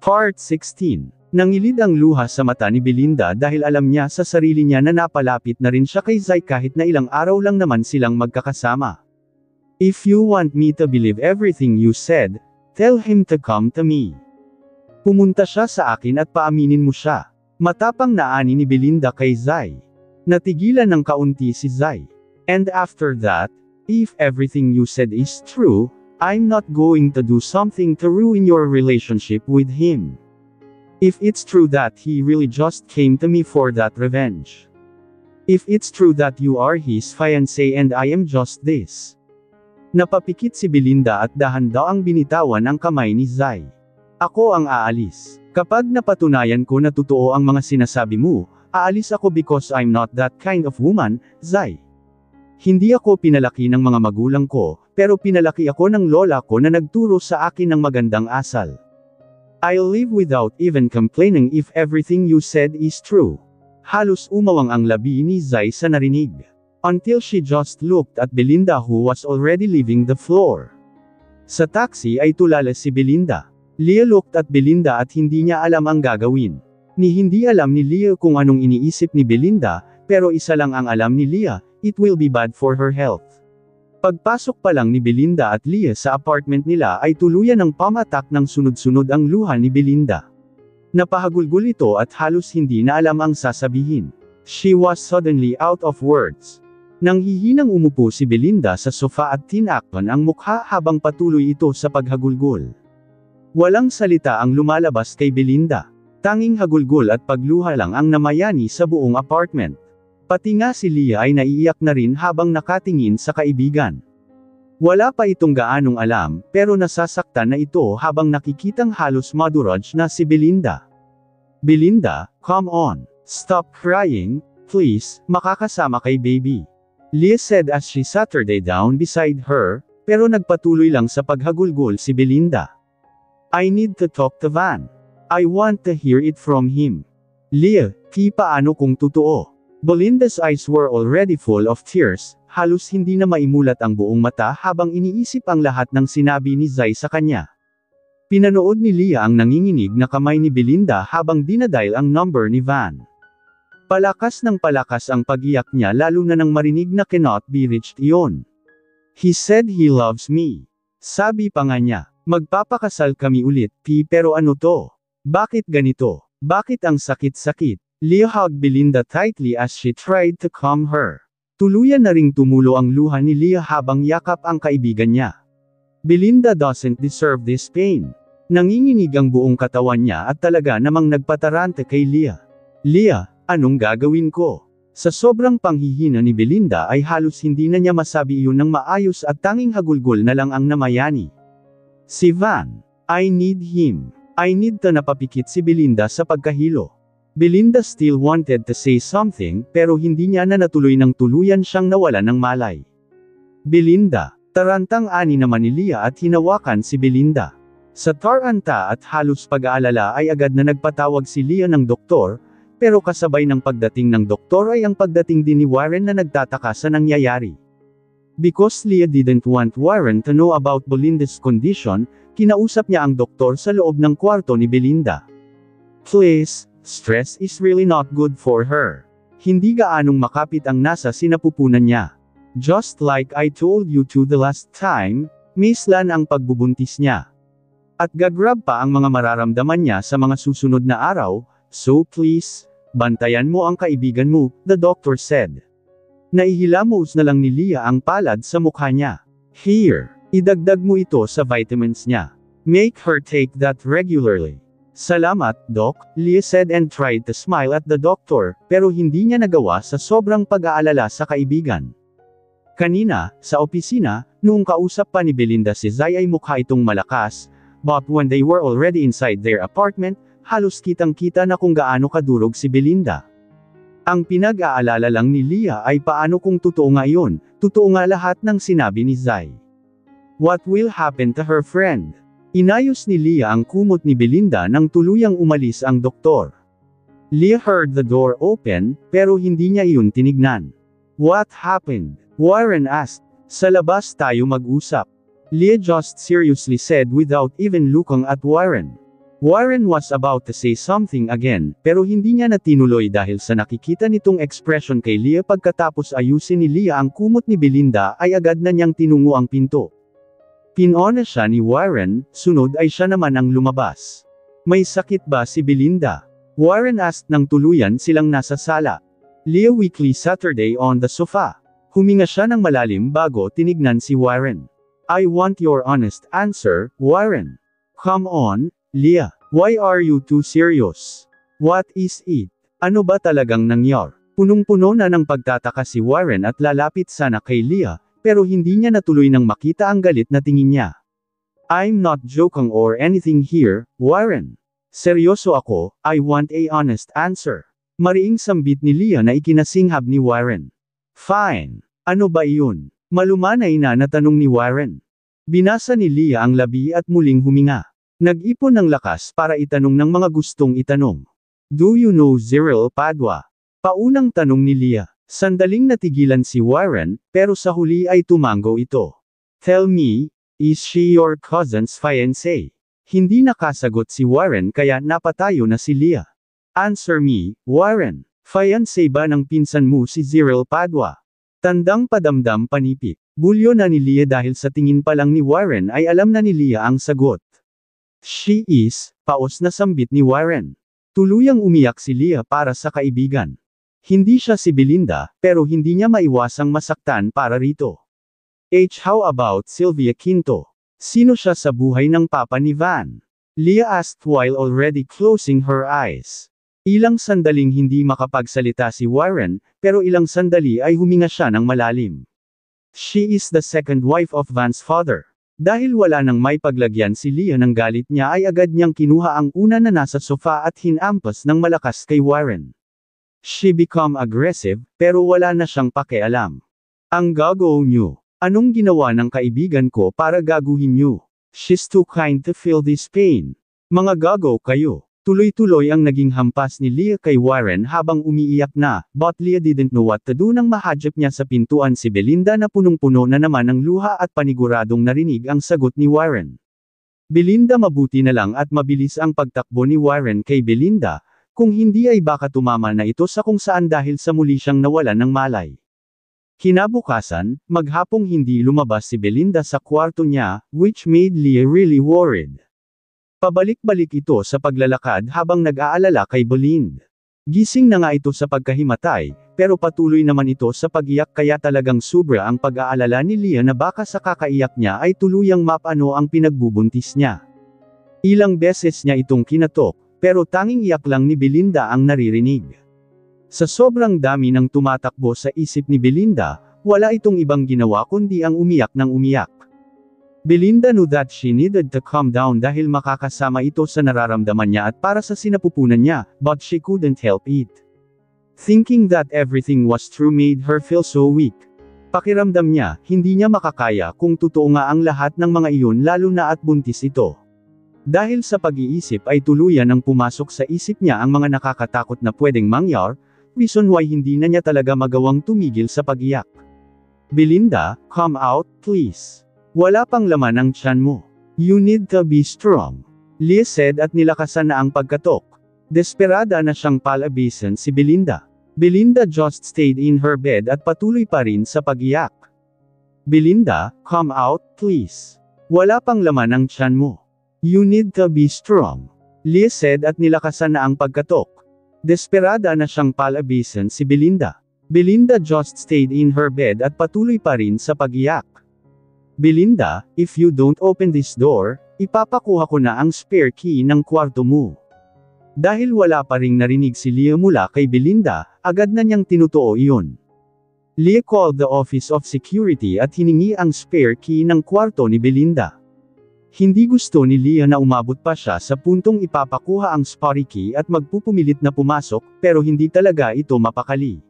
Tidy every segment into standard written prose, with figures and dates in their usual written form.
Part 16. Nangilid ang luha sa mata ni Belinda dahil alam niya sa sarili niya na napalapit na rin siya kay Zai kahit na ilang araw lang naman silang magkakasama. If you want me to believe everything you said, tell him to come to me. Pumunta siya sa akin at paaminin mo siya. Matapang na ani ni Belinda kay Zai. Natigilan ng kaunti si Zai. And after that, if everything you said is true, I'm not going to do something to ruin your relationship with him. If it's true that he really just came to me for that revenge. If it's true that you are his fiancé and I am just this. Napapikit si Belinda at dahan-daang binitawan ang kamay ni Zai. Ako ang aalis. Kapag napatunayan ko na totoo ang mga sinasabi mo, aalis ako because I'm not that kind of woman, Zai. Hindi ako pinalaki ng mga magulang ko, pero pinalaki ako ng lola ko na nagturo sa akin ng magandang asal. I'll live without even complaining if everything you said is true. Halos umawang ang labi ni Zai sa narinig. Until she just looked at Belinda who was already leaving the floor. Sa taxi ay tulala si Belinda. Leah looked at Belinda at hindi niya alam ang gagawin. Hindi alam ni Leah kung anong iniisip ni Belinda, pero isa lang ang alam ni Leah, it will be bad for her health. Pagpasok pa lang ni Belinda at Leah sa apartment nila ay tuluyan ng pamatak ng sunod-sunod ang luha ni Belinda. Napahagulgol ito at halos hindi na alam ang sasabihin. She was suddenly out of words. Nanghihinang umupo si Belinda sa sofa at tinakpan ang mukha habang patuloy ito sa paghagulgol. Walang salita ang lumalabas kay Belinda. Tanging hagulgol at pagluha lang ang namayani sa buong apartment. Pati nga si Leah ay naiiyak na rin habang nakatingin sa kaibigan. Wala pa itong gaanong alam, pero nasasaktan na ito habang nakikitang halos maduraj na si Belinda. Belinda, come on. Stop crying, please, makakasama kay baby. Leah said as she sat her down beside her, pero nagpatuloy lang sa paghagulgol si Belinda. I need to talk to Van. I want to hear it from him. Leah, paano kung totoo? Belinda's eyes were already full of tears, halos hindi na maimulat ang buong mata habang iniisip ang lahat ng sinabi ni Zai sa kanya. Pinanood ni Leah ang nanginginig na kamay ni Belinda habang dinadial ang number ni Van. Palakas ng palakas ang pag-iyak niya lalo na nang marinig na cannot be reached iyon. He said he loves me. Sabi pa nga niya, magpapakasal kami ulit, pero ano to? Bakit ganito? Bakit ang sakit-sakit? Leah hugged Belinda tightly as she tried to calm her. Tuluyan na ring tumulo ang luha ni Leah habang yakap ang kaibigan niya. Belinda doesn't deserve this pain. Nanginginig ang buong katawan niya at talaga namang nagpatarante kay Leah. Leah, anong gagawin ko? Sa sobrang panghihina ni Belinda ay halos hindi na niya masabi iyon ng maayos at tanging hagulgol na lang ang namayani. Si Van. I need him. I need to napapikit si Belinda sa pagkahilo. Belinda still wanted to say something, pero hindi niya na natuloy ng tuluyan siyang nawala ng malay. Belinda, tarantang-ani naman ni Leah at hinawakan si Belinda. Sa taranta at halos pag-aalala ay agad na nagpatawag si Leah ng doktor, pero kasabay ng pagdating ng doktor ay ang pagdating din ni Warren na nagtataka sa nangyayari. Because Leah didn't want Warren to know about Belinda's condition, kinausap niya ang doktor sa loob ng kwarto ni Belinda. Please, stress is really not good for her. Hindi gaanong makapit ang nasa sinapupunan niya. Just like I told you to the last time, mislan ang pagbubuntis niya. At gagrab pa ang mga mararamdaman niya sa mga susunod na araw, so please, bantayan mo ang kaibigan mo, the doctor said. Naihilamos na lang ni Leah ang palad sa mukha niya. Here, idagdag mo ito sa vitamins niya. Make her take that regularly. Salamat, Doc, Leah said and tried to smile at the doctor, pero hindi niya nagawa sa sobrang pag-aalala sa kaibigan. Kanina, sa opisina, noong kausap pa ni Belinda si Zai ay mukha itong malakas, but when they were already inside their apartment, halos kitang-kita na kung gaano kadurog si Belinda. Ang pinag-aalala lang ni Leah ay paano kung totoo nga iyon, totoo nga lahat ng sinabi ni Zai. What will happen to her friend? Inayos ni Leah ang kumot ni Belinda nang tuluyang umalis ang doktor. Leah heard the door open, pero hindi niya iyon tinignan. What happened? Warren asked. Sa labas tayo mag-usap. Leah just seriously said without even looking at Warren. Warren was about to say something again, pero hindi niya na tinuloy dahil sa nakikita nitong expression kay Leah pagkatapos ayusin ni Leah ang kumot ni Belinda ay agad na niyang tinungo ang pinto. Pinona siya ni Warren, sunod ay siya naman ang lumabas. May sakit ba si Belinda? Warren asked nang tuluyan silang nasa sala. Leah weakly Saturday on the sofa. Huminga siya ng malalim bago tinignan si Warren. I want your honest answer, Warren. Come on, Leah. Why are you too serious? What is it? Ano ba talagang nangyari? Punong-puno na ng pagtataka si Warren at lalapit sana kay Leah, pero hindi niya natuloy nang makita ang galit na tingin niya. I'm not joking or anything here, Warren. Seryoso ako, I want a honest answer. Mariing sambit ni Leah na ikinasinghab ni Warren. Fine. Ano ba iyon? Malumanay na natanong ni Warren. Binasa ni Leah ang labi at muling huminga. Nag-ipon ng lakas para itanong ng mga gustong itanong. Do you know Cyril Padua? Paunang tanong ni Leah. Sandaling natigilan si Warren, pero sa huli ay tumango ito. Tell me, is she your cousin's fiancé? Hindi nakasagot si Warren kaya napatayo na si Leah. Answer me, Warren. Fiancé ba ng pinsan mo si Cyril Padua? Tandang padamdam panipik. Bulyo na ni Leah dahil sa tingin pa lang ni Warren ay alam na ni Leah ang sagot. She is, paos na sambit ni Warren. Tuluyang umiyak si Leah para sa kaibigan. Hindi siya si Belinda, pero hindi niya maiwasang masaktan para rito. How about Sylvia Quinto? Sino siya sa buhay ng papa ni Van? Leah asked while already closing her eyes. Ilang sandaling hindi makapagsalita si Warren, pero ilang sandali ay huminga siya ng malalim. She is the second wife of Van's father. Dahil wala nang may paglagyan si Leah ng galit niya ay agad niyang kinuha ang una na nasa sofa at hinampas ng malakas kay Warren. She become aggressive, pero wala na siyang pakialam. Ang gagawin niyo. Anong ginawa ng kaibigan ko para gaguhin niyo? She's too kind to feel this pain. Mga gago kayo. Tuloy-tuloy ang naging hampas ni Leah kay Warren habang umiiyak na, but Leah didn't know what to do nang mahadjap niya sa pintuan si Belinda na punong-puno na naman ng luha at paniguradong narinig ang sagot ni Warren. Belinda mabuti na lang at mabilis ang pagtakbo ni Warren kay Belinda, kung hindi ay baka tumama na ito sa kung saan dahil sa muli siyang nawalan ng malay. Kinabukasan, maghapong hindi lumabas si Belinda sa kwarto niya, which made Leah really worried. Pabalik-balik ito sa paglalakad habang nag-aalala kay Belinda. Gising na nga ito sa pagkahimatay, pero patuloy naman ito sa pag-iyak kaya talagang sobra ang pag-aalala ni Leah na baka sa kakaiyak niya ay tuluyang mapano ang pinagbubuntis niya. Ilang beses niya itong kinatok, pero tanging iyak lang ni Belinda ang naririnig. Sa sobrang dami ng tumatakbo sa isip ni Belinda, wala itong ibang ginawa kundi ang umiyak ng umiyak. Belinda knew that she needed to calm down dahil makakasama ito sa nararamdaman niya at para sa sinapupunan niya, but she couldn't help it. Thinking that everything was true made her feel so weak. Pakiramdam niya, hindi niya makakaya kung totoo nga ang lahat ng mga iyon lalo na at buntis ito. Dahil sa pag-iisip ay tuluyan ang pumasok sa isip niya ang mga nakakatakot na pwedeng mangyar, reason why hindi na niya talaga magawang tumigil sa pag-iyak. Belinda, come out, please. Wala pang laman ang tiyan mo. You need to be strong. Leah said at nilakasan na ang pagkatok. Desperada na siyang palabisan si Belinda. Belinda just stayed in her bed at patuloy pa rin sa pag-iyak. Belinda, come out, please. Wala pang laman ang tiyan mo. You need to be strong. Leah said at nilakasan na ang pagkatok. Desperada na siyang palabisan si Belinda. Belinda just stayed in her bed at patuloy pa rin sa pag-iyak. Belinda, if you don't open this door, ipapakuha ko na ang spare key ng kwarto mo. Dahil wala pa ring narinig si Leah mula kay Belinda, agad na niyang tinutuo iyon. Leah called the Office of Security at hiningi ang spare key ng kwarto ni Belinda. Hindi gusto ni Leah na umabot pa siya sa puntong ipapakuha ang spare key at magpupumilit na pumasok, pero hindi talaga ito mapakali.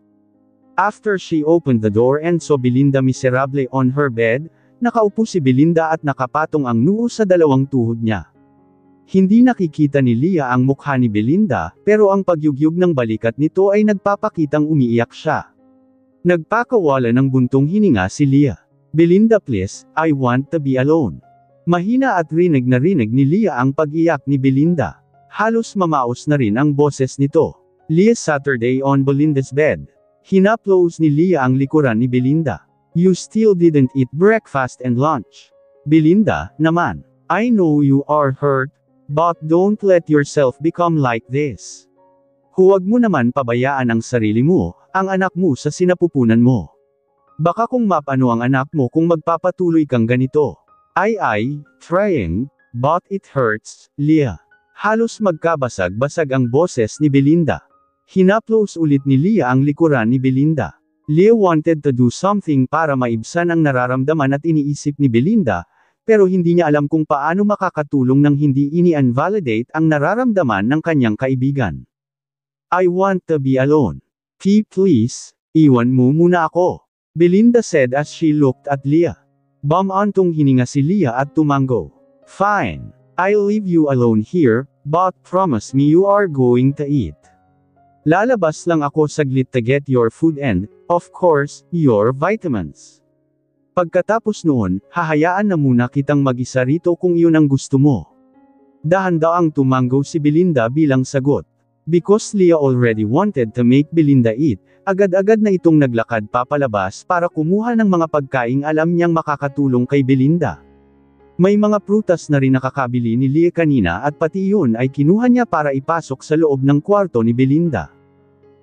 After she opened the door and saw Belinda miserable on her bed, nakaupo si Belinda at nakapatong ang noo sa dalawang tuhod niya. Hindi nakikita ni Leah ang mukha ni Belinda, pero ang pagyugyug ng balikat nito ay nagpapakitang umiiyak siya. Nagpakawala ng buntong hininga si Leah. Belinda please, I want to be alone. Mahina at rinig na rinig ni Leah ang pag-iyak ni Belinda. Halos mamaos na rin ang boses nito. Leah Saturday on Belinda's bed. Hinaplos ni Leah ang likuran ni Belinda. You still didn't eat breakfast and lunch. Belinda, naman. I know you are hurt, but don't let yourself become like this. Huwag mo naman pabayaan ang sarili mo, ang anak mo sa sinapupunan mo. Baka kung mapano ang anak mo kung magpapatuloy kang ganito. Trying, but it hurts, Leah. Halos magkabasag-basag ang boses ni Belinda. Hinaplos ulit ni Leah ang likuran ni Belinda. Leah wanted to do something para maibsan ang nararamdaman at iniisip ni Belinda, pero hindi niya alam kung paano makakatulong nang hindi ini-invalidate ang nararamdaman ng kanyang kaibigan. I want to be alone. Please, iwan mo muna ako. Belinda said as she looked at Leah. Bumantong hininga si Leah at tumango. Fine. I'll leave you alone here, but promise me you are going to eat. Lalabas lang ako saglit to get your food and, of course, your vitamins. Pagkatapos noon, hahayaan na muna kitang mag-isa rito kung iyon ang gusto mo. Dahan-daang tumango si Belinda bilang sagot. Because Leah already wanted to make Belinda eat, agad-agad na itong naglakad papalabas para kumuha ng mga pagkaing alam niyang makakatulong kay Belinda. May mga prutas na rin nakakabili ni Leah kanina at pati iyon ay kinuha niya para ipasok sa loob ng kwarto ni Belinda.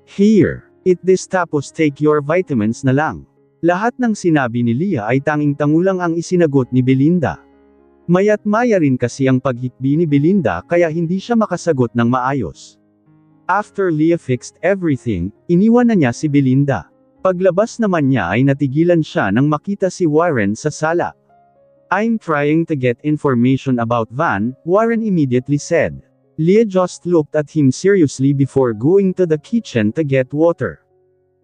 Here, eat this tapos take your vitamins na lang. Lahat ng sinabi ni Leah ay tanging-tango lang ang isinagot ni Belinda. Maya't maya rin kasi ang paghikbi ni Belinda kaya hindi siya makasagot ng maayos. After Leah fixed everything, iniwan na niya si Belinda. Paglabas naman niya ay natigilan siya nang makita si Warren sa sala. I'm trying to get information about Van, Warren immediately said. Leah just looked at him seriously before going to the kitchen to get water.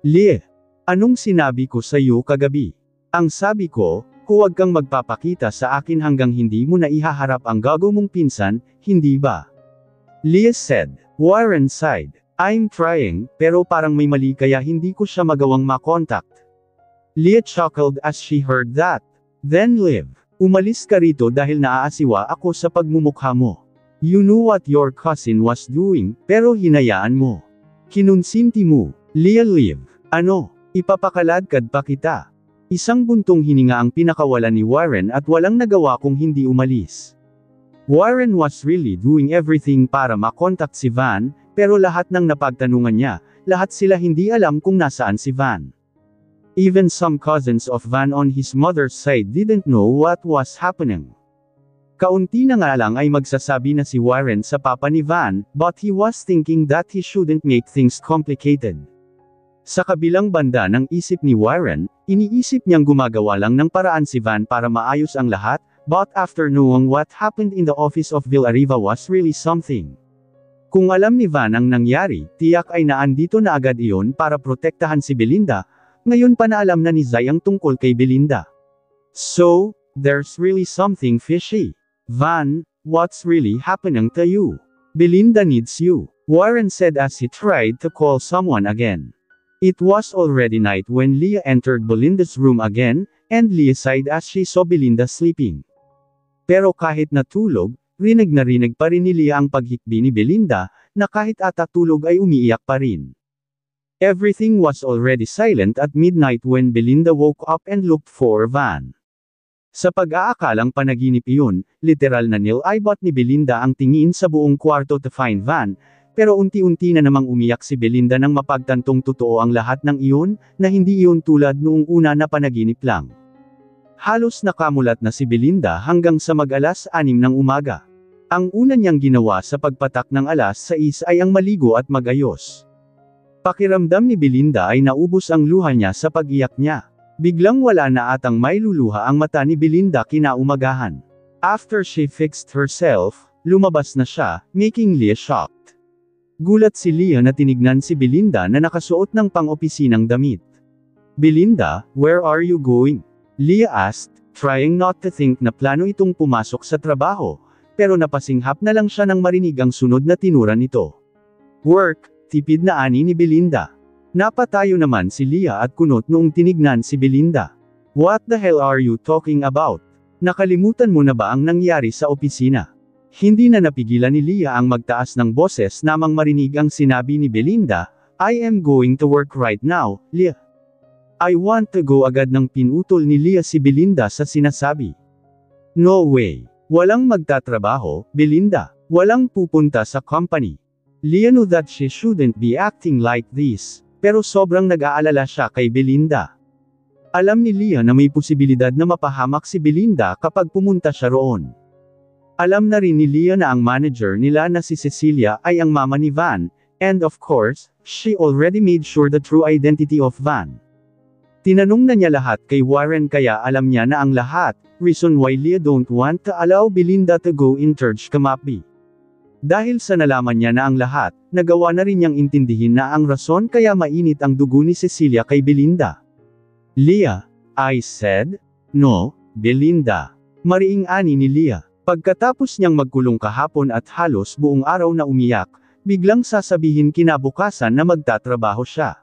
Leah, anong sinabi ko sa iyo kagabi? Ang sabi ko, huwag kang magpapakita sa akin hanggang hindi mo na ihaharap ang gago mong pinsan, hindi ba? Leah said. Warren sighed. I'm trying, pero parang may mali kaya hindi ko siya magawang makontak. Leah chuckled as she heard that. Then Liv, umalis ka rito dahil naaasiwa ako sa pagmumukha mo. You knew what your cousin was doing, pero hinayaan mo. Kinunsinti mo. Leah Liv, ano, ipapakaladkad pa kita. Isang buntong hininga ang pinakawalan ni Warren at walang nagawa kung hindi umalis. Warren was really doing everything para makontak si Van, pero lahat ng napagtanungan niya, lahat sila hindi alam kung nasaan si Van. Even some cousins of Van on his mother's side didn't know what was happening. Kaunti na nga lang ay magsasabi na si Warren sa papa ni Van, but he was thinking that he shouldn't make things complicated. Sa kabilang banda ng isip ni Warren, iniisip niyang gumagawa lang ng paraan si Van para maayos ang lahat, but after knowing what happened in the office of Villarriba was really something. Kung alam ni Van ang nangyari, tiyak ay naandito na agad iyon para protektahan si Belinda, ngayon pa na alam na ni Zay ang tungkol kay Belinda. So, there's really something fishy. Van, what's really happening to you? Belinda needs you, Warren said as he tried to call someone again. It was already night when Leah entered Belinda's room again, and Leah sighed as she saw Belinda sleeping. Pero kahit natulog, rinig na rinig pa rin ni Leah ang paghikbi ni Belinda, na kahit atatulog ay umiiyak pa rin. Everything was already silent at midnight when Belinda woke up and looked for Van. Sa pag-aakalang panaginip iyon, literal na nilibot ni Belinda ang tingin sa buong kwarto to find Van, pero unti-unti na namang umiyak si Belinda nang mapagtantong totoo ang lahat ng iyon, na hindi iyon tulad noong una na panaginip lang. Halos nakamulat na si Belinda hanggang sa mag-alas 6 ng umaga. Ang una niyang ginawa sa pagpatak ng alas 6 ay ang maligo at magayos. Pakiramdam ni Belinda ay naubos ang luha niya sa pag-iyak niya. Biglang wala na atang may luluha ang mata ni Belinda kinaumagahan. After she fixed herself, lumabas na siya, making Leah shocked. Gulat si Leah na tinignan si Belinda na nakasuot ng pang-opisinang damit. Belinda, where are you going? Leah asked, trying not to think na plano itong pumasok sa trabaho, pero napasinghap na lang siya nang marinig ang sunod na tinura nito. Work, tipid na ani ni Belinda. Napatayo naman si Leah at kunot noong tinignan si Belinda. What the hell are you talking about? Nakalimutan mo na ba ang nangyari sa opisina? Hindi na napigilan ni Leah ang magtaas ng boses namang marinig ang sinabi ni Belinda, I am going to work right now, Leah. I want to go agad nang pinutol ni Leah si Belinda sa sinasabi. No way. Walang magtatrabaho, Belinda. Walang pupunta sa company. Leah knew that she shouldn't be acting like this, pero sobrang nag-aalala siya kay Belinda. Alam ni Leah na may posibilidad na mapahamak si Belinda kapag pumunta siya roon. Alam na rin ni Leah na ang manager nila na si Cecilia ay ang mama ni Van, and of course, she already made sure the true identity of Van. Tinanong na niya lahat kay Warren kaya alam niya na ang lahat, reason why Leah don't want to allow Belinda to go in church kamapi. Dahil sa nalaman niya na ang lahat, nagawa na rin niyang intindihin na ang rason kaya mainit ang dugo ni Cecilia kay Belinda. Leah, I said, no, Belinda. Mariing ani ni Leah. Pagkatapos niyang magkulong kahapon at halos buong araw na umiyak, biglang sasabihin kinabukasan na magtatrabaho siya.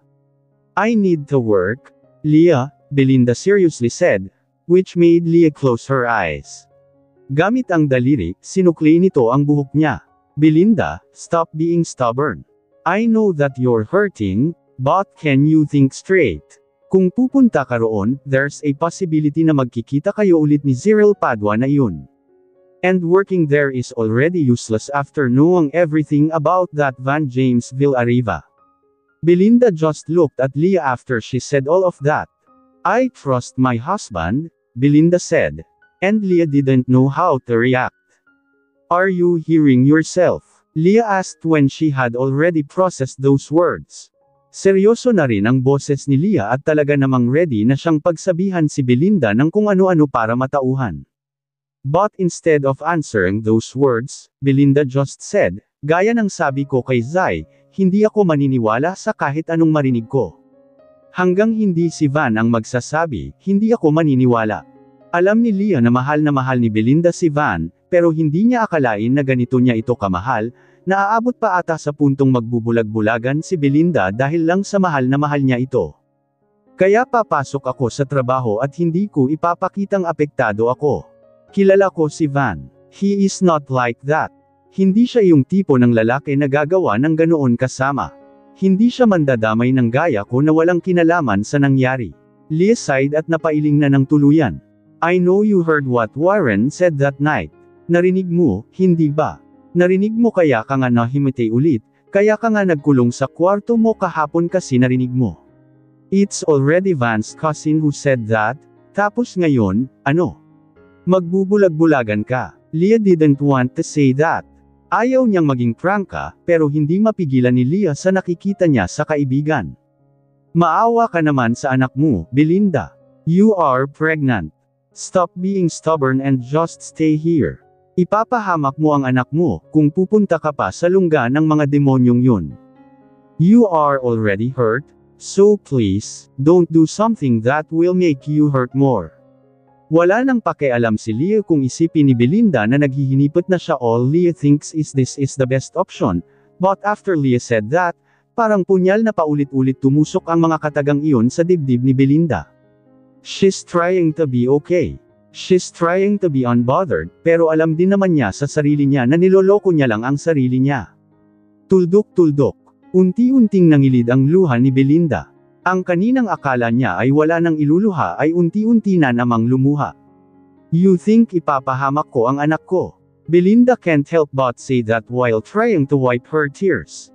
I need to work, Leah, Belinda seriously said, which made Leah close her eyes. Gamit ang daliri, sinukli nito ang buhok niya. Belinda, stop being stubborn. I know that you're hurting, but can you think straight? Kung pupunta ka roon, there's a possibility na magkikita kayo ulit ni Cyril Padua na iyon. And working there is already useless after knowing everything about that Van James Villarriva. Belinda just looked at Leah after she said all of that. I trust my husband, Belinda said. And Leah didn't know how to react. Are you hearing yourself? Leah asked when she had already processed those words. Seryoso na rin ang boses ni Leah at talaga namang ready na siyang pagsabihan si Belinda ng kung ano-ano para matauhan. But instead of answering those words, Belinda just said, gaya ng sabi ko kay Zai, hindi ako maniniwala sa kahit anong marinig ko. Hanggang hindi si Van ang magsasabi, hindi ako maniniwala. Alam ni Leah na mahal ni Belinda si Van, pero hindi niya akalain na ganito niya ito kamahal, na aabot pa ata sa puntong magbubulag-bulagan si Belinda dahil lang sa mahal na mahal niya ito. Kaya papasok ako sa trabaho at hindi ko ipapakitang apektado ako. Kilala ko si Van. He is not like that. Hindi siya yung tipo ng lalaki na gagawa ng ganoon kasama. Hindi siya mandadamay ng gaya ko na walang kinalaman sa nangyari. Leah sighed at napailing na ng tuluyan. I know you heard what Warren said that night. Narinig mo, hindi ba? Narinig mo kaya ka nga nahimite ulit, kaya ka nga nagkulong sa kwarto mo kahapon kasi narinig mo. It's already Van's cousin who said that, tapos ngayon, ano? Magbubulag-bulagan ka. Leah didn't want to say that. Ayaw niyang maging prangka, pero hindi mapigilan ni Leah sa nakikita niya sa kaibigan. Maawa ka naman sa anak mo, Belinda. You are pregnant. Stop being stubborn and just stay here. Ipapahamak mo ang anak mo, kung pupunta ka pa sa lungga ng mga demonyong yun. You are already hurt, so please, don't do something that will make you hurt more. Wala nang pakialam si Leah kung isipin ni Belinda na naghihinipot na siya. All Leah thinks is this is the best option, but after Leah said that, parang punyal na paulit-ulit tumusok ang mga katagang iyon sa dibdib ni Belinda. She's trying to be okay. She's trying to be unbothered, pero alam din naman niya sa sarili niya na niloloko niya lang ang sarili niya. Tuldok-tuldok. Unti-unting nangilid ang luha ni Belinda. Ang kaninang akala niya ay wala nang iluluha ay unti-unti na namang lumuha. You think ipapahamak ko ang anak ko? Belinda can't help but say that while trying to wipe her tears.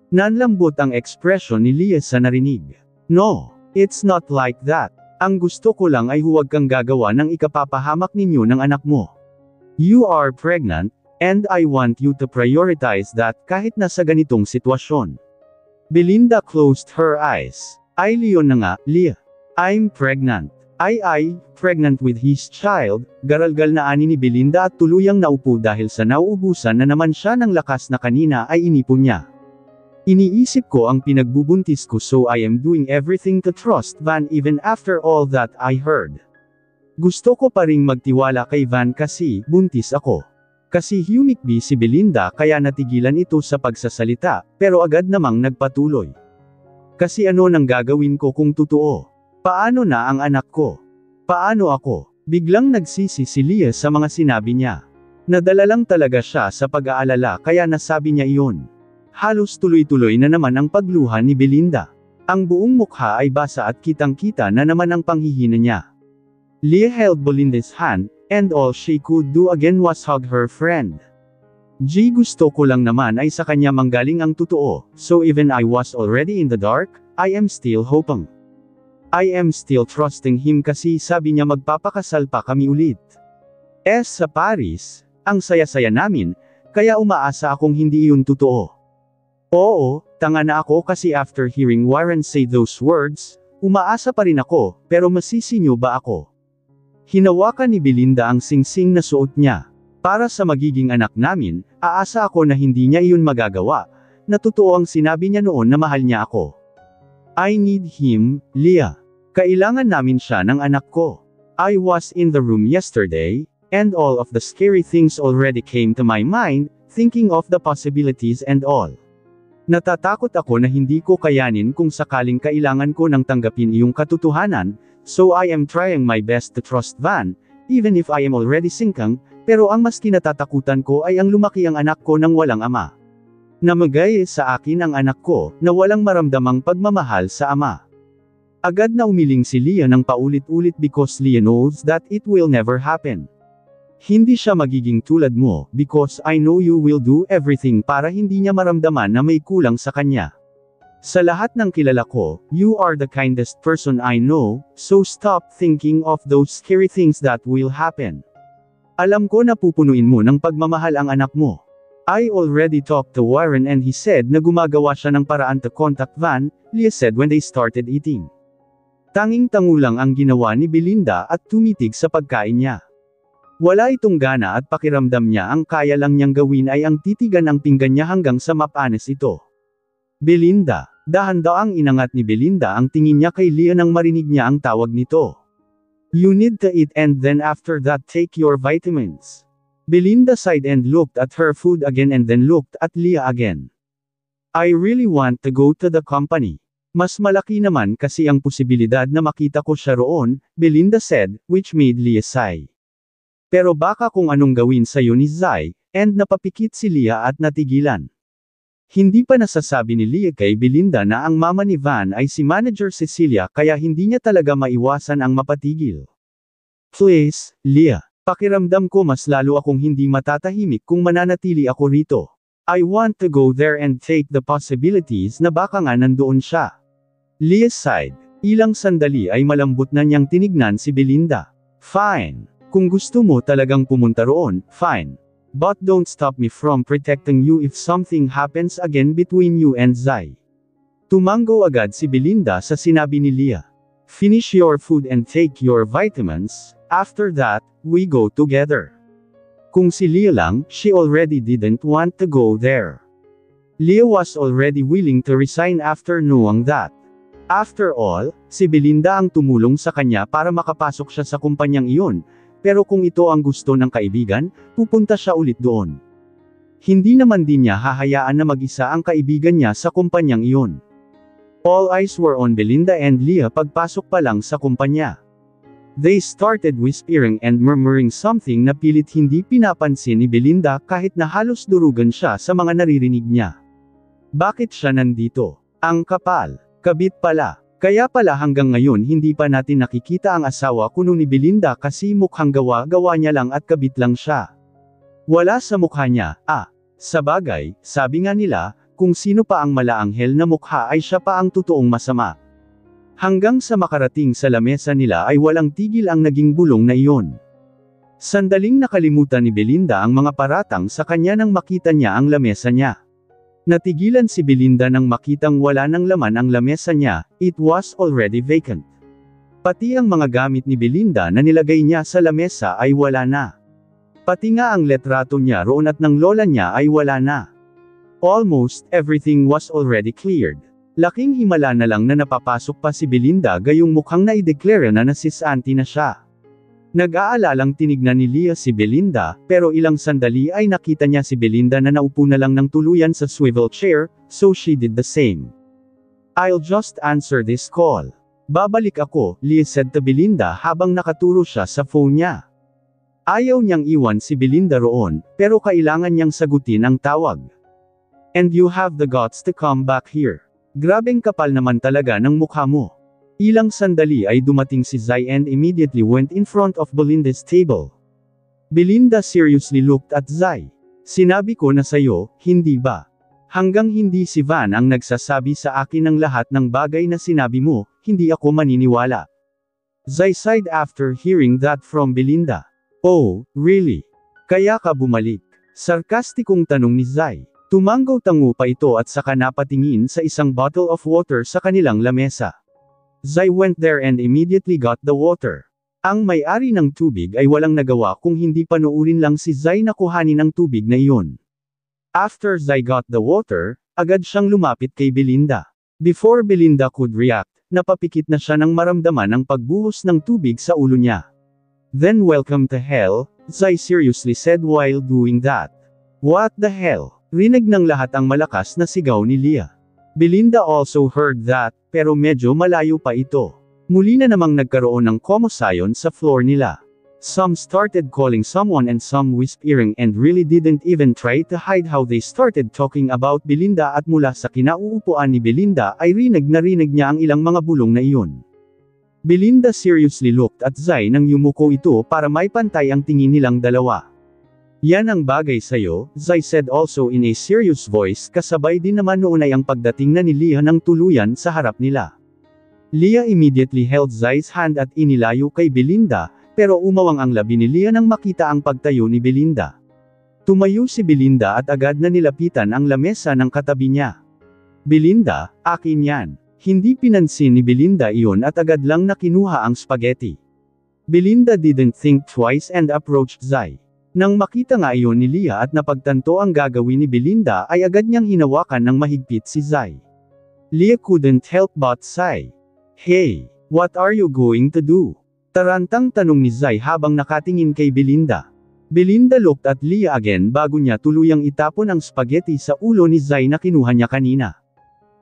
Nanlambot ang ekspresyon ni Leah sa narinig. No, it's not like that. Ang gusto ko lang ay huwag kang gagawa ng ikapapahamak ninyo ng anak mo. You are pregnant, and I want you to prioritize that kahit nasa ganitong sitwasyon. Belinda closed her eyes. Ay Leon na nga, Leah. I'm pregnant. Ay, pregnant with his child, garalgal na ani ni Belinda at tuluyang naupo dahil sa nauubusan na naman siya ng lakas na kanina ay inipon niya. Iniisip ko ang pinagbubuntis ko so I am doing everything to trust Van even after all that I heard. Gusto ko pa ring magtiwala kay Van kasi buntis ako. Kasi humikbi si Belinda kaya natigilan ito sa pagsasalita, pero agad namang nagpatuloy. Kasi ano nang gagawin ko kung totoo? Paano na ang anak ko? Paano ako? Biglang nagsisi si Leah sa mga sinabi niya. Nadala lang talaga siya sa pag-aalala kaya nasabi niya iyon. Halos tuloy-tuloy na naman ang pagluha ni Belinda. Ang buong mukha ay basa at kitang-kita na naman ang panghihina niya. Leah held Belinda's hand, and all she could do again was hug her friend. Gusto ko lang naman ay sa kanya manggaling ang totoo, so even I was already in the dark, I am still hoping. I am still trusting him kasi sabi niya magpapakasal pa kami ulit. Sa Paris, ang saya-saya namin, kaya umaasa akong hindi iyon totoo. Oo, tanga na ako kasi after hearing Warren say those words, umaasa pa rin ako, pero masisisi niyo ba ako? Hinawakan ni Belinda ang singsing na suot niya. Para sa magiging anak namin, aasa ako na hindi niya iyon magagawa, na totoo ang sinabi niya noon na mahal niya ako. I need him, Leah. Kailangan namin siya ng anak ko. I was in the room yesterday, and all of the scary things already came to my mind, thinking of the possibilities and all. Natatakot ako na hindi ko kayanin kung sakaling kailangan ko nang tanggapin iyong katotohanan, so I am trying my best to trust Van, even if I am already sinking, pero ang mas kinatatakutan ko ay ang lumaki ang anak ko nang walang ama. Namagay sa akin ang anak ko, na walang maramdamang pagmamahal sa ama. Agad na umiling si Leah ng paulit-ulit because Leah knows that it will never happen. Hindi siya magiging tulad mo, because I know you will do everything para hindi niya maramdaman na may kulang sa kanya. Sa lahat ng kilala ko, you are the kindest person I know, so stop thinking of those scary things that will happen. Alam ko na pupunuin mo ng pagmamahal ang anak mo. I already talked to Warren and he said na gumagawa siya ng paraan to contact Van, Leah said when they started eating. Tanging-tango lang ang ginawa ni Belinda at tumitig sa pagkain niya. Wala itong gana at pakiramdam niya ang kaya lang niyang gawin ay ang titigan ang pinggan niya hanggang sa mapanis ito. Belinda, dahan-daang inangat ni Belinda ang tingin niya kay Leah nang marinig niya ang tawag nito. You need to eat and then after that take your vitamins. Belinda sighed and looked at her food again and then looked at Leah again. I really want to go to the company. Mas malaki naman kasi ang posibilidad na makita ko siya roon, Belinda said, which made Leah sigh. Pero baka kung anong gawin sa'yo ni Zai, and napapikit si Leah at natigilan. Hindi pa nasasabi ni Leah kay Belinda na ang mama ni Van ay si Manager Cecilia kaya hindi niya talaga maiwasan ang mapatigil. Please, Leah, pakiramdam ko mas lalo akong hindi matatahimik kung mananatili ako rito. I want to go there and take the possibilities na baka nga nandoon siya. Leah sighed. Ilang sandali ay malambot na niyang tinignan si Belinda. Fine. Kung gusto mo talagang pumunta roon, fine. But don't stop me from protecting you if something happens again between you and Zai. Tumango agad si Belinda sa sinabi ni Leah. Finish your food and take your vitamins, after that, we go together. Kung si Leah lang, she already didn't want to go there. Leah was already willing to resign after knowing that. After all, si Belinda ang tumulong sa kanya para makapasok siya sa kumpanyang iyon, pero kung ito ang gusto ng kaibigan, pupunta siya ulit doon. Hindi naman din niya hahayaan na mag-isa ang kaibigan niya sa kumpanyang iyon. All eyes were on Belinda and Leah pagpasok pa lang sa kumpanya. They started whispering and murmuring something na pilit hindi pinapansin ni Belinda kahit na halos durugan siya sa mga naririnig niya. Bakit siya nandito? Ang kapal. Kabit pala. Kaya pala hanggang ngayon hindi pa natin nakikita ang asawa kuno ni Belinda kasi mukhang gawa-gawa niya lang at kabit lang siya. Wala sa mukha niya, Sabagay, sabi nga nila, kung sino pa ang malaanghel na mukha ay siya pa ang totoong masama. Hanggang sa makarating sa lamesa nila ay walang tigil ang naging bulong na iyon. Sandaling nakalimutan ni Belinda ang mga paratang sa kanya nang makita niya ang lamesa niya. Natigilan si Belinda nang makitang wala ng laman ang lamesa niya, it was already vacant. Pati ang mga gamit ni Belinda na nilagay niya sa lamesa ay wala na. Pati nga ang letrato niya roon at ng lola niya ay wala na. Almost everything was already cleared. Laking himala na lang na napapasok pa si Belinda gayong mukhang na-ideklara na nasisanti na siya. Nag-aalalang tinignan ni Leah si Belinda, pero ilang sandali ay nakita niya si Belinda na naupo na lang ng tuluyan sa swivel chair, so she did the same. I'll just answer this call. Babalik ako, Leah said to Belinda habang nakaturo siya sa phone niya. Ayaw niyang iwan si Belinda roon, pero kailangan niyang sagutin ang tawag. And you have the guts to come back here. Grabeng kapal naman talaga ng mukha mo. Ilang sandali ay dumating si Zai and immediately went in front of Belinda's table. Belinda seriously looked at Zai. Sinabi ko na sayo, hindi ba? Hanggang hindi si Van ang nagsasabi sa akin ng lahat ng bagay na sinabi mo, hindi ako maniniwala. Zai sighed after hearing that from Belinda. Oh, really? Kaya ka bumalik? Sarkastikong tanong ni Zai. Tumanggaw-tango pa ito at saka napatingin sa isang bottle of water sa kanilang lamesa. Zai went there and immediately got the water. Ang may-ari ng tubig ay walang nagawa kung hindi panoorin lang si Zai na kuhanin ang tubig na iyon. After Zai got the water, agad siyang lumapit kay Belinda. Before Belinda could react, napapikit na siya nang maramdaman ang pagbuhos ng tubig sa ulo niya. Then welcome to hell, Zai seriously said while doing that. What the hell? Rinig ng lahat ang malakas na sigaw ni Leah. Belinda also heard that, pero medyo malayo pa ito. Muli na namang nagkaroon ng komosayon sa floor nila. Some started calling someone and some whispering and really didn't even try to hide how they started talking about Belinda at mula sa kinauupuan ni Belinda ay rinig na rinig niya ang ilang mga bulong na iyon. Belinda seriously looked at Zai nang yumuko ito para may pantay ang tingin nilang dalawa. Yan ang bagay sayo, Zai said also in a serious voice kasabay din naman noon ay ang pagdating na ni Leah ng tuluyan sa harap nila. Leah immediately held Zai's hand at inilayo kay Belinda, pero umawang ang labi ni Leah nang makita ang pagtayo ni Belinda. Tumayo si Belinda at agad na nilapitan ang lamesa ng katabi niya. Belinda, akin yan. Hindi pinansin ni Belinda iyon at agad lang nakinuha ang spaghetti. Belinda didn't think twice and approached Zai. Nang makita nga iyon ni Leah at napagtanto ang gagawin ni Belinda ay agad niyang hinawakan ng mahigpit si Zai. Leah couldn't help but sigh. Hey, what are you going to do? Tarantang tanong ni Zai habang nakatingin kay Belinda. Belinda looked at Leah again bago niya tuluyang itapon ang spaghetti sa ulo ni Zai na kinuha niya kanina.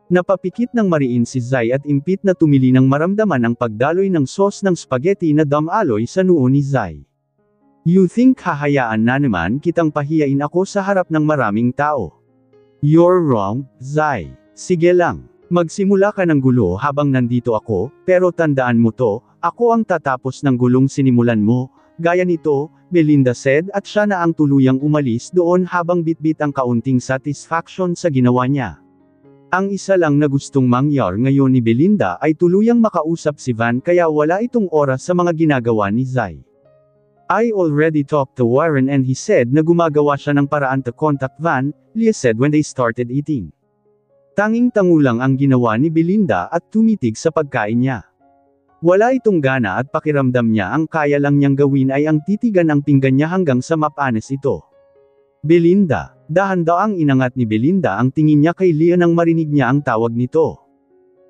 Napapikit ng mariin si Zai at impit na tumili nang maramdaman ang pagdaloy ng sauce ng spaghetti na damaloy sa noo ni Zai. You think hahayaan na naman kitang pahiyain ako sa harap ng maraming tao? You're wrong, Zai. Sige lang. Magsimula ka ng gulo habang nandito ako, pero tandaan mo to, ako ang tatapos ng gulong sinimulan mo. Gaya nito, Belinda said at siya na ang tuluyang umalis doon habang bitbit ang kaunting satisfaction sa ginawa niya. Ang isa lang na gustong mangyar ngayon ni Belinda ay tuluyang makausap si Van kaya wala itong oras sa mga ginagawa ni Zai. I already talked to Warren and he said na gumagawa siya ng paraan to contact Van, Leah said when they started eating. Tanging tango lang ang ginawa ni Belinda at tumitig sa pagkain niya. Wala itong gana at pakiramdam niya ang kaya lang niyang gawin ay ang titigan ang pinggan niya hanggang sa mapanis ito. Belinda, dahan-daang inangat ni Belinda ang tingin niya kay Leah nang marinig niya ang tawag nito.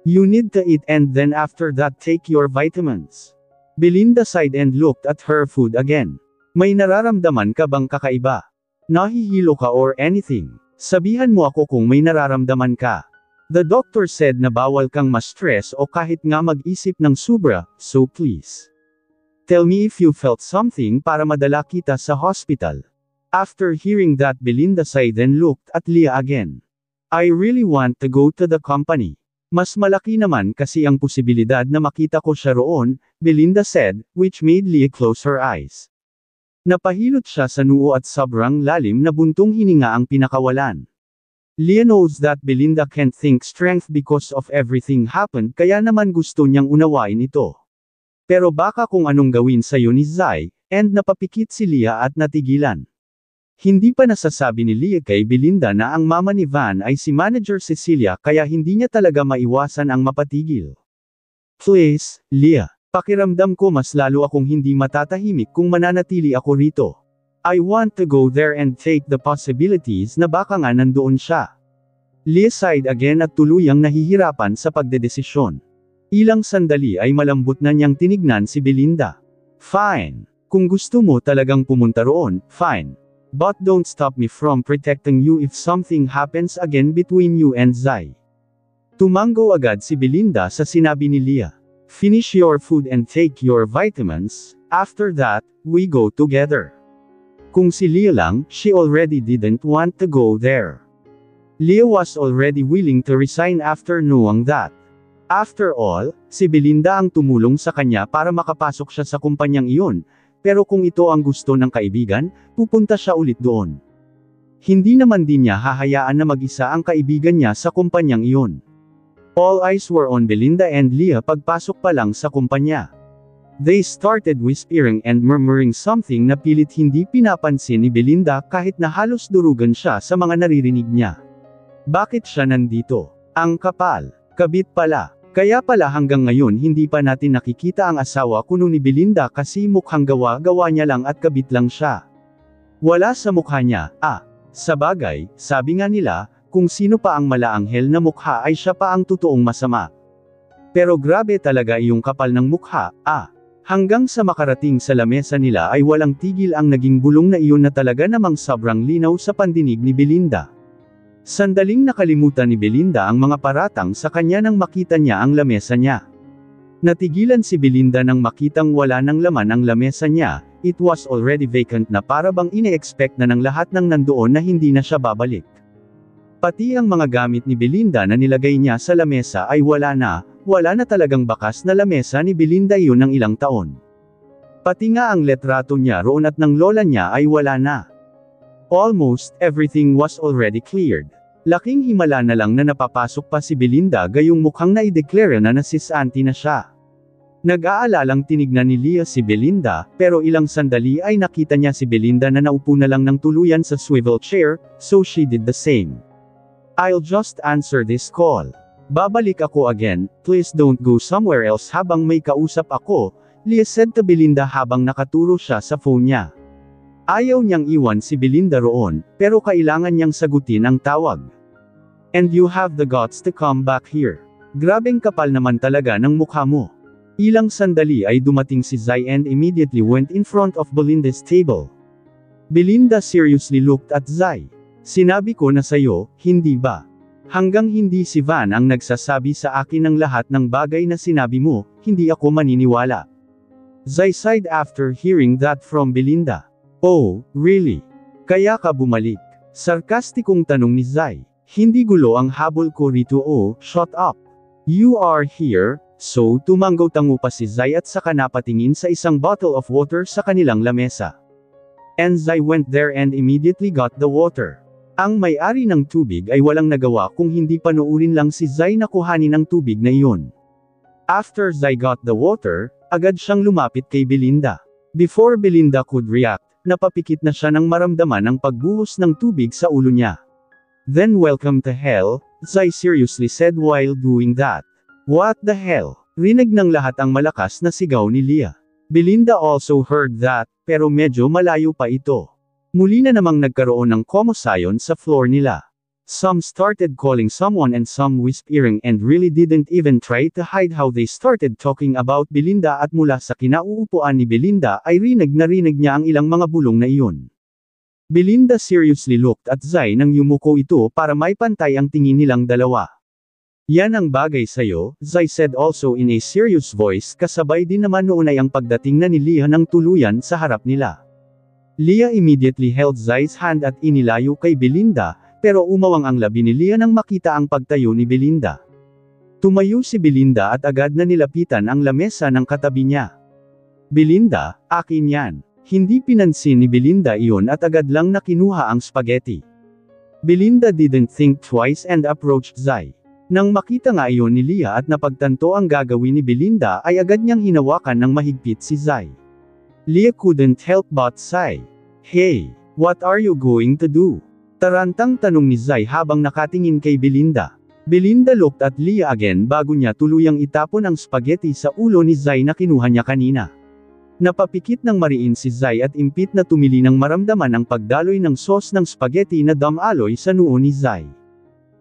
You need to eat and then after that take your vitamins. Belinda sighed and looked at her food again. May nararamdaman ka bang kakaiba? Nahihilo ka or anything? Sabihan mo ako kung may nararamdaman ka. The doctor said na bawal kang ma-stress o kahit nga mag-isip ng sobra, so please. Tell me if you felt something para madala kita sa hospital. After hearing that Belinda sighed then looked at Leah again. I really want to go to the company. Mas malaki naman kasi ang posibilidad na makita ko siya roon, Belinda said, which made Leah close her eyes. Napahilot siya sa noo at sobrang lalim na buntong hininga ang pinakawalan. Leah knows that Belinda can't think strength because of everything happened kaya naman gusto niyang unawain ito. Pero baka kung anong gawin sa'yo ni Zai, and napapikit si Leah at natigilan. Hindi pa nasasabi ni Leah kay Belinda na ang mama ni Van ay si Manager Cecilia kaya hindi niya talaga maiwasan ang mapatigil. Please, Leah. Pakiramdam ko mas lalo akong hindi matatahimik kung mananatili ako rito. I want to go there and take the possibilities na baka nga nandoon siya. Leah sighed again at tuluyang nahihirapan sa pagdedesisyon. Ilang sandali ay malambot na niyang tinignan si Belinda. Fine. Kung gusto mo talagang pumunta roon, fine. But don't stop me from protecting you if something happens again between you and Zai. Tumanggo agad si Belinda sa sinabi ni Leah. Finish your food and take your vitamins, After that, we go together. Kung si Leah lang, she already didn't want to go there. Leah was already willing to resign after knowing that. After all, si Belinda ang tumulong sa kanya para makapasok siya sa kumpanyang iyon, pero kung ito ang gusto ng kaibigan, pupunta siya ulit doon. Hindi naman din niya hahayaan na mag-isa ang kaibigan niya sa kumpanyang iyon. All eyes were on Belinda and Leah pagpasok pa lang sa kumpanya. They started whispering and murmuring something na pilit hindi pinapansin ni Belinda kahit na halos durugan siya sa mga naririnig niya. Bakit siya nandito? Ang kapal. Kabit pala. Kaya pala hanggang ngayon hindi pa natin nakikita ang asawa kuno ni Belinda kasi mukhang gawa-gawa niya lang at kabit lang siya. Wala sa mukha niya, Sabagay, sabi nga nila, kung sino pa ang malaanghel na mukha ay siya pa ang totoong masama. Pero grabe talaga iyong kapal ng mukha, Hanggang sa makarating sa lamesa nila ay walang tigil ang naging bulong na iyon na talaga namang sobrang linaw sa pandinig ni Belinda. Sandaling nakalimutan ni Belinda ang mga paratang sa kanya nang makita niya ang lamesa niya. Natigilan si Belinda nang makitang wala ng laman ang lamesa niya, it was already vacant na para bang ine-expect na ng lahat ng nandoon na hindi na siya babalik. Pati ang mga gamit ni Belinda na nilagay niya sa lamesa ay wala na talagang bakas na lamesa ni Belinda iyon ng ilang taon. Pati nga ang letrato niya roon at ng lola niya ay wala na. Almost everything was already cleared. Laking himala na lang na napapasok pa si Belinda gayong mukhang na-ideklara na sis auntie na siya. Nag-aalalang tinignan ni Leah si Belinda, pero ilang sandali ay nakita niya si Belinda na naupo na lang ng tuluyan sa swivel chair, so she did the same. I'll just answer this call. Babalik ako again, please don't go somewhere else habang may kausap ako, Leah said to Belinda habang nakaturo siya sa phone niya. Ayaw niyang iwan si Belinda roon, pero kailangan niyang sagutin ang tawag. And you have the guts to come back here. Grabeng kapal naman talaga ng mukha mo. Ilang sandali ay dumating si Zai and immediately went in front of Belinda's table. Belinda seriously looked at Zai. Sinabi ko na sayo, hindi ba? Hanggang hindi si Van ang nagsasabi sa akin ng lahat ng bagay na sinabi mo, hindi ako maniniwala. Zai sighed after hearing that from Belinda. Oh, really? Kaya ka bumalik? Sarkastikong tanong ni Zai. Hindi gulo ang habol ko rito shut up. You are here, so tumanggo-tango pa si Zai at saka napatingin sa isang bottle of water sa kanilang lamesa. And Zai went there and immediately got the water. Ang may-ari ng tubig ay walang nagawa kung hindi panuurin lang si Zai na kuhanin ang tubig na iyon. After Zai got the water, agad siyang lumapit kay Belinda. Before Belinda could react, napapikit na siya nang maramdaman ang pagbuhos ng tubig sa ulo niya. Then welcome to hell, Zai seriously said while doing that. What the hell? Rinig ng lahat ang malakas na sigaw ni Leah. Belinda also heard that, pero medyo malayo pa ito. Muli na namang nagkaroon ng komosayon sa floor nila. Some started calling someone and some whispering and really didn't even try to hide how they started talking about Belinda at mula sa kinauupuan ni Belinda ay rinig na rinig niya ang ilang mga bulong na iyon. Belinda seriously looked at Zai nang yumuko ito para may pantay ang tingin nilang dalawa. Yan ang bagay sayo, Zai said also in a serious voice kasabay din naman noon ay ang pagdating na ni Leah ng tuluyan sa harap nila. Leah immediately held Zai's hand at inilayo kay Belinda, pero umawang ang labi ni Leah nang makita ang pagtayo ni Belinda. Tumayo si Belinda at agad na nilapitan ang lamesa ng katabi niya. Belinda, akin yan. Hindi pinansin ni Belinda iyon at agad lang na kinuha ang spaghetti. Belinda didn't think twice and approached Zai. Nang makita nga iyon ni Leah at napagtanto ang gagawin ni Belinda ay agad niyang hinawakan ng mahigpit si Zai. Leah couldn't help but sigh. Hey, what are you going to do? Tarantang tanong ni Zai habang nakatingin kay Belinda. Belinda looked at Leah again bago niya tuluyang itapon ang spaghetti sa ulo ni Zai na kinuha niya kanina. Napapikit ng mariin si Zai at impit na tumili nang maramdaman ang pagdaloy ng sauce ng spaghetti na damaloy sa noo ni Zai.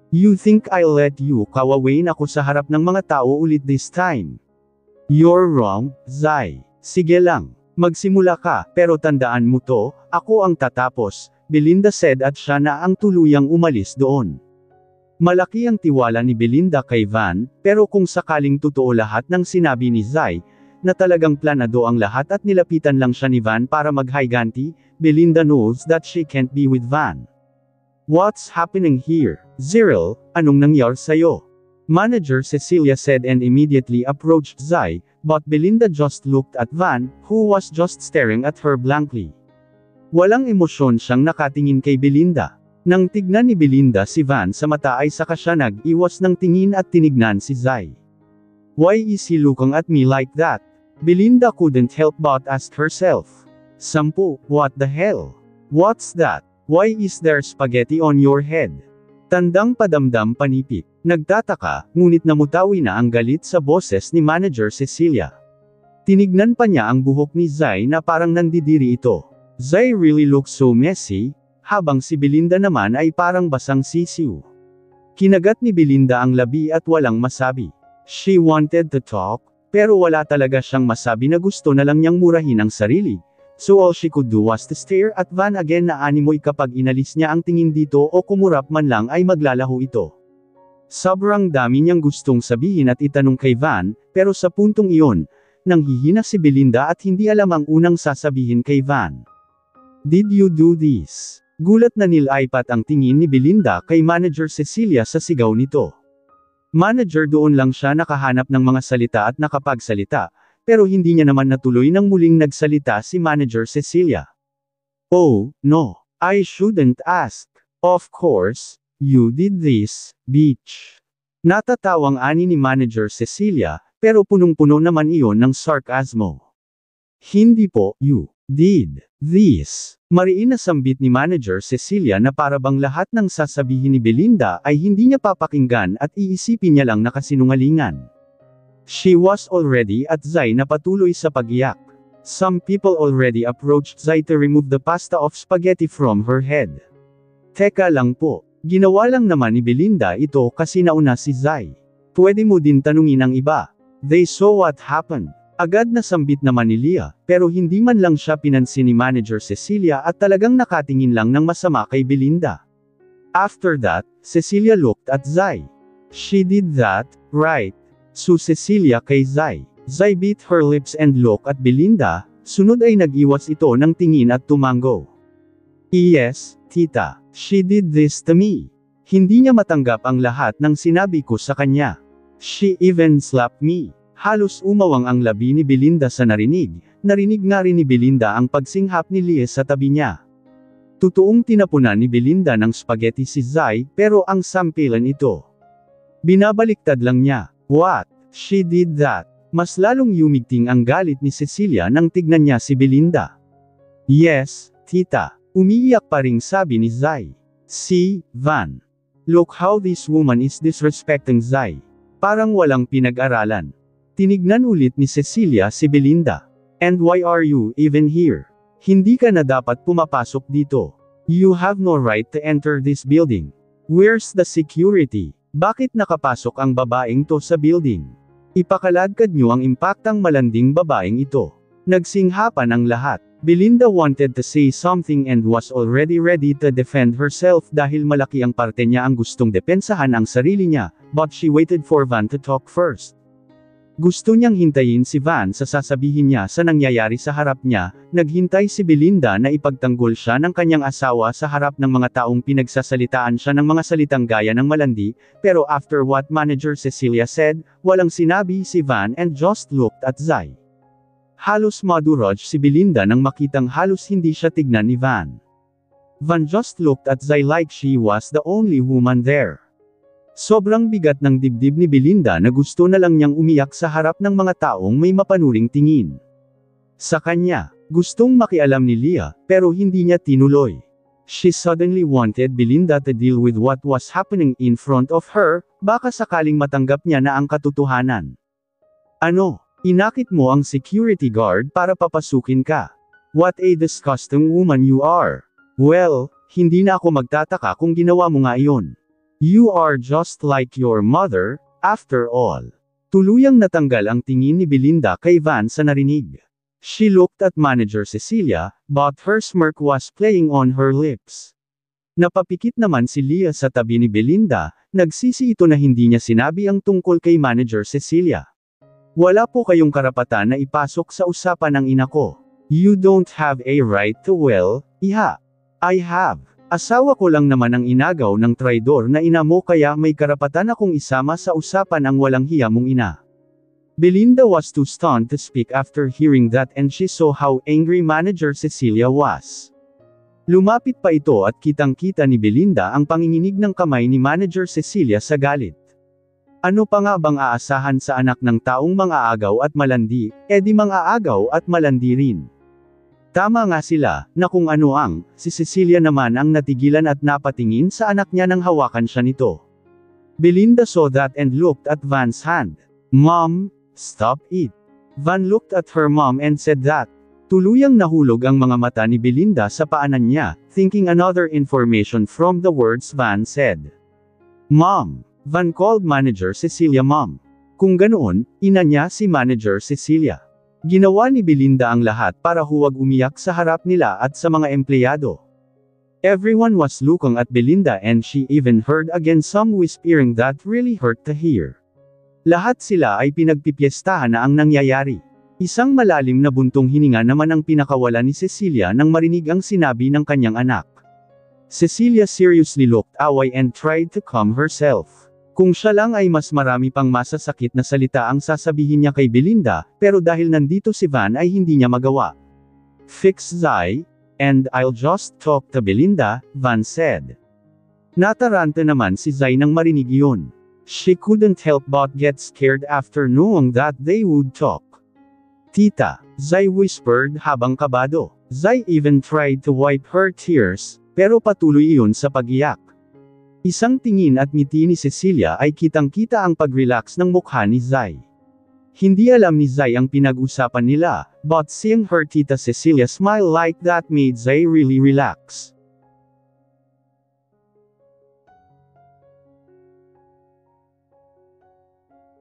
You think I'll let you kawawain ako sa harap ng mga tao ulit this time? You're wrong, Zai. Sige lang. Magsimula ka, pero tandaan mo to, ako ang tatapos, Belinda said at siya na ang tuluyang umalis doon. Malaki ang tiwala ni Belinda kay Van, pero kung sakaling totoo lahat ng sinabi ni Zai, na talagang planado ang lahat at nilapitan lang siya ni Van para mag-higanti. Belinda knows that she can't be with Van. What's happening here? Cyril, anong nangyari sa'yo? Manager Cecilia said and immediately approached Zai, but Belinda just looked at Van, who was just staring at her blankly. Walang emosyon siyang nakatingin kay Belinda. Nang tignan ni Belinda si Van sa mata ay saka siya nag-iwas ng tingin at tinignan si Zai. Why is he looking at me like that? Belinda couldn't help but ask herself. Sampu, what the hell? What's that? Why is there spaghetti on your head? Tandang padamdam panipik. Nagtataka, ngunit namutawi na ang galit sa boses ni Manager Cecilia. Tinignan pa niya ang buhok ni Zai na parang nandidiri ito. Zai really looks so messy, habang si Belinda naman ay parang basang sisiw. Kinagat ni Belinda ang labi at walang masabi. She wanted to talk, pero wala talaga siyang masabi na gusto na lang niyang murahin ang sarili. So all she could do was to stare at Van again na animoy kapag inalis niya ang tingin dito o kumurap man lang ay maglalaho ito. Sobrang dami niyang gustong sabihin at itanong kay Van, pero sa puntong iyon, nanghihina si Belinda at hindi alam ang unang sasabihin kay Van. Did you do this? Gulat na nilaipat ang tingin ni Belinda kay Manager Cecilia sa sigaw nito. Manager doon lang siya nakahanap ng mga salita at nakapagsalita, pero hindi niya naman natuloy nang muling nagsalita si Manager Cecilia. Oh, no. I shouldn't ask. Of course, you did this, bitch. Natatawang ani ni Manager Cecilia, pero punong-puno naman iyon ng sarkasmo. Hindi po, you did this. Mariin na sambit ni Manager Cecilia na parabang lahat ng sasabihin ni Belinda ay hindi niya papakinggan at iisipin niya lang na kasinungalingan. She was already at Zai na patuloy sa pag-iyak. Some people already approached Zai to remove the pasta of spaghetti from her head. Teka lang po, ginawa lang naman ni Belinda ito kasi nauna si Zai. Pwede mo din tanungin ang iba. They saw what happened. Agad na sambit naman ni Leah, pero hindi man lang siya pinansin ni Manager Cecilia at talagang nakatingin lang ng masama kay Belinda. After that, Cecilia looked at Zai. She did that, right? So Cecilia kay Zai. Zai bit her lips and looked at Belinda, sunod ay nag-iwas ito ng tingin at tumango. Yes, tita, she did this to me. Hindi niya matanggap ang lahat ng sinabi ko sa kanya. She even slapped me. Halos umawang ang labi ni Belinda sa narinig nga rin ni Belinda ang pagsinghap ni Leah sa tabi niya. Totoong tinapunan ni Belinda ng spaghetti si Zai, pero ang sampilan ito. Binabaliktad lang niya. What? She did that. Mas lalong yumigting ang galit ni Cecilia nang tignan niya si Belinda. Yes, tita. Umiiyak pa ring sabi ni Zai. See, Van. Look how this woman is disrespecting Zai. Parang walang pinag-aralan. Tinignan ulit ni Cecilia si Belinda. And why are you even here? Hindi ka na dapat pumapasok dito. You have no right to enter this building. Where's the security? Bakit nakapasok ang babaeng to sa building? Ipakaladkad niyo ang impaktang malanding babaeng ito. Nagsinghapan ang lahat. Belinda wanted to say something and was already ready to defend herself dahil malaki ang parte niya ang gustong depensahan ang sarili niya, but she waited for Van to talk first. Gusto niyang hintayin si Van sa sasabihin niya sa nangyayari sa harap niya, naghintay si Belinda na ipagtanggol siya ng kanyang asawa sa harap ng mga taong pinagsasalitaan siya ng mga salitang gaya ng malandi, pero after what Manager Cecilia said, walang sinabi si Van and just looked at Zai. Halos madurog si Belinda nang makitang halos hindi siya tignan ni Van. Van just looked at Zai like she was the only woman there. Sobrang bigat ng dibdib ni Belinda na gusto na lang niyang umiyak sa harap ng mga taong may mapanuring tingin. Sa kanya, gustong makialam ni Leah, pero hindi niya tinuloy. She suddenly wanted Belinda to deal with what was happening in front of her, baka sakaling matanggap niya na ang katotohanan. Ano? Inakit mo ang security guard para papasukin ka. What a disgusting woman you are. Well, hindi na ako magtataka kung ginawa mo nga iyon. You are just like your mother, after all. Tuluyang natanggal ang tingin ni Belinda kay Van sa narinig. She looked at Manager Cecilia, but her smirk was playing on her lips. Napapikit naman si Leah sa tabi ni Belinda, nagsisi ito na hindi niya sinabi ang tungkol kay Manager Cecilia. Wala po kayong karapatan na ipasok sa usapan ng ina ko. You don't have a right to iha. I have. Asawa ko lang naman ang inagaw ng traidor na ina mo kaya may karapatan akong isama sa usapan ang walang hiya mong ina. Belinda was too stunned to speak after hearing that and she saw how angry Manager Cecilia was. Lumapit pa ito at kitang-kita ni Belinda ang panginginig ng kamay ni Manager Cecilia sa galit. Ano pa nga bang aasahan sa anak ng taong mang-aagaw at malandi, edi mang-aagaw at malandi rin. Tama nga sila, na kung ano si Cecilia naman ang natigilan at napatingin sa anak niya nang hawakan siya nito. Belinda saw that and looked at Van's hand. Mom, stop it. Van looked at her mom and said that. Tuluyang nahulog ang mga mata ni Belinda sa paanan niya, thinking another information from the words Van said. Mom. Van called Manager Cecilia Mom. Kung ganoon, ina niya si Manager Cecilia. Ginawa ni Belinda ang lahat para huwag umiyak sa harap nila at sa mga empleyado. Everyone was looking at Belinda and she even heard again some whispering that really hurt to hear. Lahat sila ay pinagpipiestahan na ang nangyayari. Isang malalim na buntong hininga naman ang pinakawala ni Cecilia nang marinig ang sinabi ng kanyang anak. Cecilia seriously looked away and tried to calm herself. Kung siya lang ay mas marami pang masasakit na salita ang sasabihin niya kay Belinda, pero dahil nandito si Van ay hindi niya magawa. Fix Zai, and I'll just talk to Belinda, Van said. Nataranta naman si Zai nang marinig iyon. She couldn't help but get scared after knowing that they would talk. Tita, Zai whispered habang kabado. Zai even tried to wipe her tears, pero patuloy iyon sa pag-iyak. Isang tingin at ngiti ni Cecilia ay kitang-kita ang pag-relax ng mukha ni Zai. Hindi alam ni Zai ang pinag-usapan nila, but seeing her tita Cecilia smile like that made Zai really relax.